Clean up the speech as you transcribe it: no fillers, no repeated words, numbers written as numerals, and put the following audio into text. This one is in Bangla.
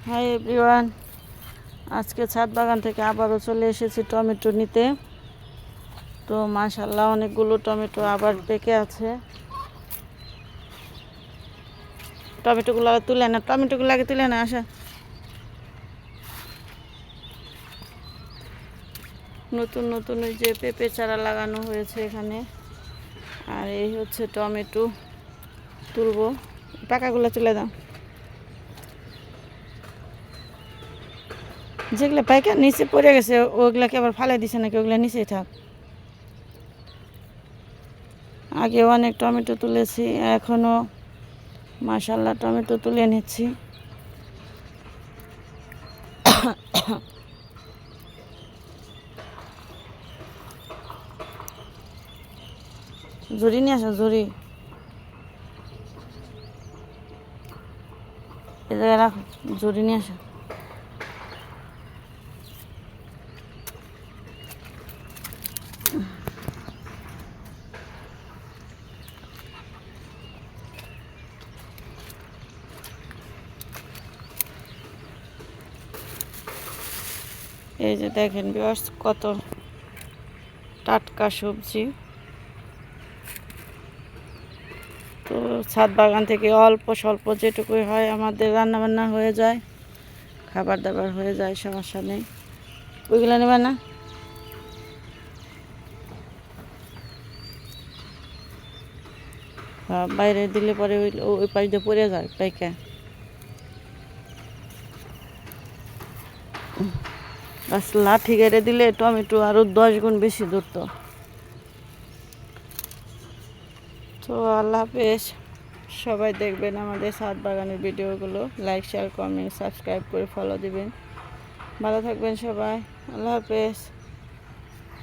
হাই এভরিওয়ান, আজকে ছাদ বাগান থেকে আবারও চলে এসেছি টমেটো নিতে। তো মাশাআল্লাহ অনেকগুলো টমেটো আবার পেকে আছে। টমেটোগুলো আগে তুলে না আসা। নতুন নতুন ওই যে পেঁপে চারা লাগানো হয়েছে এখানে। আর এই হচ্ছে টমেটো তুলবো, পাকাগুলো তুলে দাও। যেগুলো পাইকার নিচে পড়ে গেছে ওগুলাকে আবার ফালাই দিছে নাকি? ওগুলো নিচেই থাক। আগে অনেক টমেটো তুলেছি, এখনও মাশাআল্লাহ টমেটো তুলে নিচ্ছি। ঝুড়ি নিয়ে আসো, ঝুড়ি এ জায়গায় রাখো, ঝুড়ি নিয়ে আসো। এই যে দেখেন ভিউয়ার্স, কত টাটকা সবজি। তো ছাদ বাগান থেকে অল্প স্বল্প যেটুকুই হয় আমাদের রান্নাবান্না হয়ে যায়, খাবার দাবার হয়ে যায়, সমস্যা নেই। ওইগুলো নেবে না? বাইরে দিলে পরে ওই পাশ দিয়ে পড়ে যায় পাইকা। বাস লাঠি গেড়ে দিলে টমেটো আরও 10 গুণ বেশি ধরতো। তো আল্লাহ হাফেজ, সবাই দেখবেন আমাদের ছাদ বাগানের ভিডিওগুলো, লাইক শেয়ার কমেন্ট সাবস্ক্রাইব করে ফলো দিবেন। ভালো থাকবেন সবাই, আল্লাহ হাফেজ।